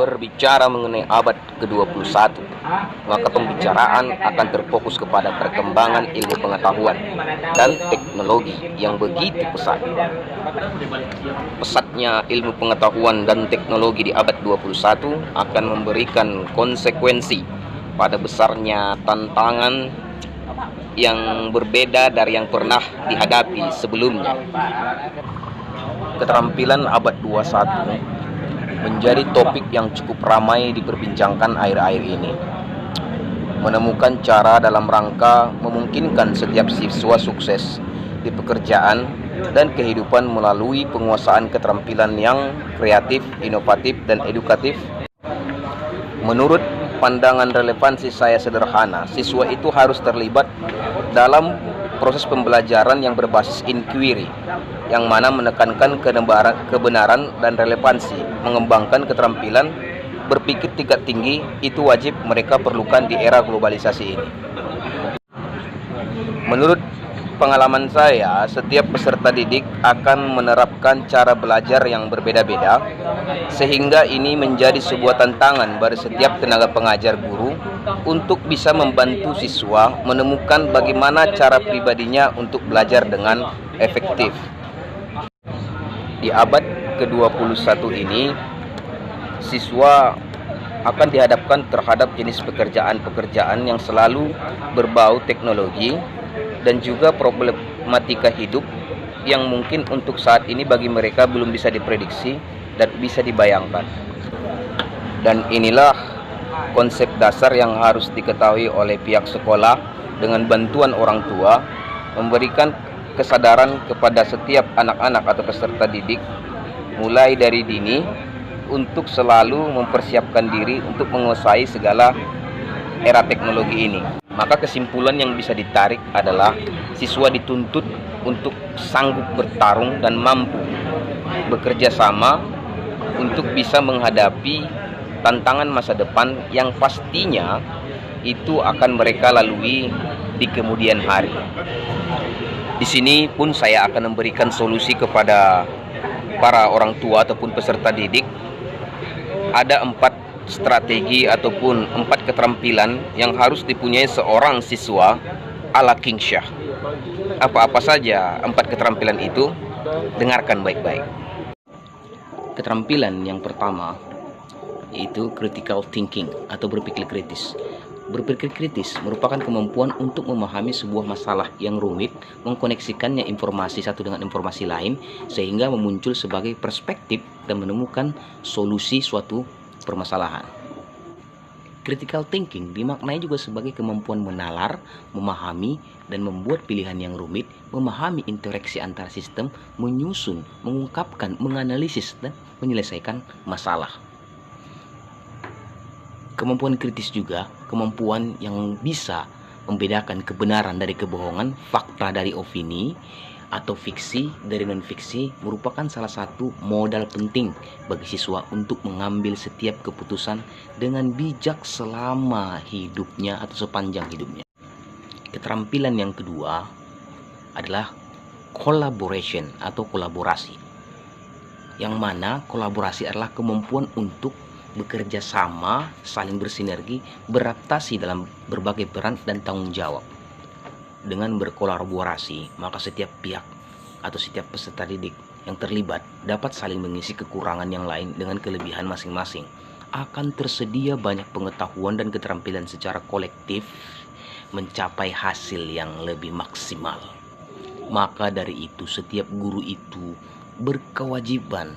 berbicara mengenai abad ke-21, maka pembicaraan akan terfokus kepada perkembangan ilmu pengetahuan dan teknologi yang begitu pesat. Pesatnya ilmu pengetahuan dan teknologi di abad 21 akan memberikan konsekuensi pada besarnya tantangan yang berbeda dari yang pernah dihadapi sebelumnya. Keterampilan abad 21 menjadi topik yang cukup ramai diperbincangkan akhir-akhir ini. Menemukan cara dalam rangka memungkinkan setiap siswa sukses di pekerjaan dan kehidupan melalui penguasaan keterampilan yang kreatif, inovatif, dan edukatif. Menurut pandangan relevansi saya sederhana, siswa itu harus terlibat dalam proses pembelajaran yang berbasis inquiry, yang mana menekankan kebenaran dan relevansi, mengembangkan keterampilan berpikir tingkat tinggi. Itu wajib mereka perlukan di era globalisasi ini. Menurut pengalaman saya, setiap peserta didik akan menerapkan cara belajar yang berbeda-beda, sehingga ini menjadi sebuah tantangan bagi setiap tenaga pengajar guru untuk bisa membantu siswa menemukan bagaimana cara pribadinya untuk belajar dengan efektif. Di abad ke-21 ini, siswa akan dihadapkan terhadap jenis pekerjaan-pekerjaan yang selalu berbau teknologi dan juga problematika hidup yang mungkin untuk saat ini bagi mereka belum bisa diprediksi dan bisa dibayangkan. Dan inilah konsep dasar yang harus diketahui oleh pihak sekolah dengan bantuan orang tua, memberikan kesadaran kepada setiap anak-anak atau peserta didik mulai dari dini untuk selalu mempersiapkan diri untuk menguasai segala era teknologi ini. Maka kesimpulan yang bisa ditarik adalah siswa dituntut untuk sanggup bertarung dan mampu bekerja sama untuk bisa menghadapi tantangan masa depan yang pastinya itu akan mereka lalui di kemudian hari. Di sini pun saya akan memberikan solusi kepada para orang tua ataupun peserta didik. Ada 4 strategi ataupun 4 keterampilan yang harus dipunyai seorang siswa ala King Shah. Apa-apa saja 4 keterampilan itu? Dengarkan baik-baik. Keterampilan yang pertama yaitu critical thinking atau berpikir kritis. Berpikir kritis merupakan kemampuan untuk memahami sebuah masalah yang rumit, mengkoneksikannya informasi satu dengan informasi lain, sehingga memuncul sebagai perspektif dan menemukan solusi suatu permasalahan. Critical thinking dimaknai juga sebagai kemampuan menalar, memahami, dan membuat pilihan yang rumit, memahami interaksi antar sistem, menyusun, mengungkapkan, menganalisis, dan menyelesaikan masalah. Kemampuan kritis juga kemampuan yang bisa membedakan kebenaran dari kebohongan, fakta dari opini, atau fiksi dari non-fiksi merupakan salah satu modal penting bagi siswa untuk mengambil setiap keputusan dengan bijak selama hidupnya atau sepanjang hidupnya. Keterampilan yang kedua adalah collaboration atau kolaborasi, yang mana kolaborasi adalah kemampuan untuk bekerja sama, saling bersinergi, beradaptasi dalam berbagai peran dan tanggung jawab. Dengan berkolaborasi, maka setiap pihak atau setiap peserta didik yang terlibat dapat saling mengisi kekurangan yang lain dengan kelebihan masing-masing. Akan tersedia banyak pengetahuan dan keterampilan secara kolektif mencapai hasil yang lebih maksimal. Maka dari itu, setiap guru itu berkewajiban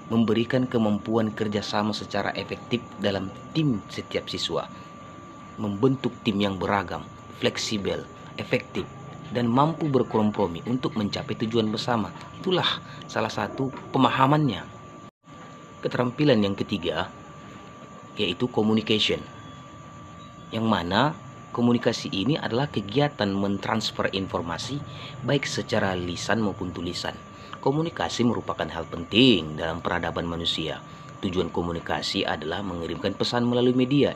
memberikan kemampuan kerjasama secara efektif dalam tim setiap siswa, membentuk tim yang beragam, fleksibel, efektif, dan mampu berkompromi untuk mencapai tujuan bersama. Itulah salah satu pemahamannya. Keterampilan yang ketiga yaitu communication, yang mana komunikasi ini adalah kegiatan mentransfer informasi baik secara lisan maupun tulisan. Komunikasi merupakan hal penting dalam peradaban manusia. Tujuan komunikasi adalah mengirimkan pesan melalui media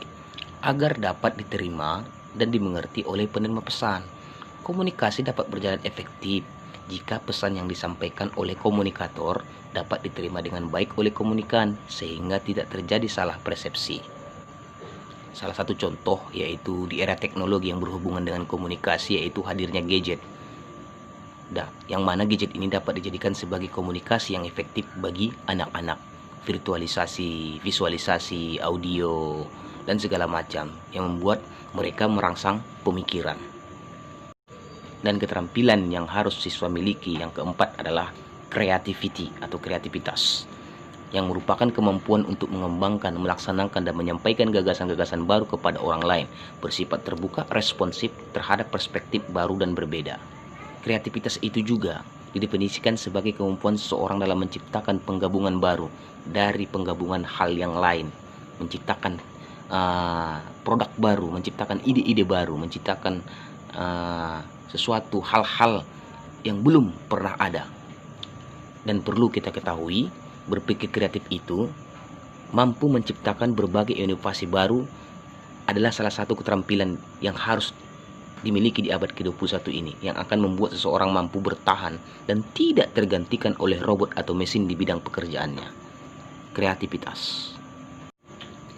agar dapat diterima dan dimengerti oleh penerima pesan. Komunikasi dapat berjalan efektif jika pesan yang disampaikan oleh komunikator dapat diterima dengan baik oleh komunikan sehingga tidak terjadi salah persepsi. Salah satu contoh yaitu di era teknologi yang berhubungan dengan komunikasi yaitu hadirnya gadget. Yang mana gadget ini dapat dijadikan sebagai komunikasi yang efektif bagi anak-anak. Virtualisasi, visualisasi, audio, dan segala macam yang membuat mereka merangsang pemikiran. Dan keterampilan yang harus siswa miliki yang keempat adalah creativity atau kreativitas, yang merupakan kemampuan untuk mengembangkan, melaksanakan, dan menyampaikan gagasan-gagasan baru kepada orang lain, bersifat terbuka, responsif terhadap perspektif baru dan berbeda. Kreativitas itu juga didefinisikan sebagai kemampuan seseorang dalam menciptakan penggabungan baru dari penggabungan hal yang lain, menciptakan produk baru, menciptakan ide-ide baru, menciptakan sesuatu hal-hal yang belum pernah ada. Dan perlu kita ketahui, berpikir kreatif itu mampu menciptakan berbagai inovasi baru adalah salah satu keterampilan yang harus dimiliki di abad ke-21 ini, yang akan membuat seseorang mampu bertahan dan tidak tergantikan oleh robot atau mesin di bidang pekerjaannya. Kreativitas.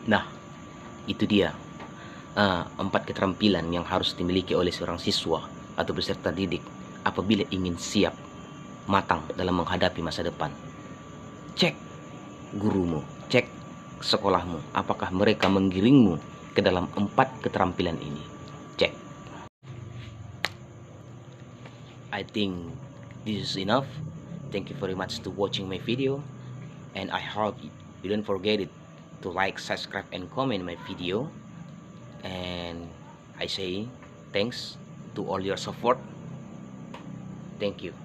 Nah, itu dia 4 keterampilan yang harus dimiliki oleh seorang siswa atau peserta didik apabila ingin siap matang dalam menghadapi masa depan. Cek gurumu, cek sekolahmu, apakah mereka menggiringmu ke dalam 4 keterampilan ini. Cek. I think this is enough. Thank you very much to watching my video, and I hope you don't forget it to like, subscribe, and comment my video. And I say thanks to all your support. Thank you.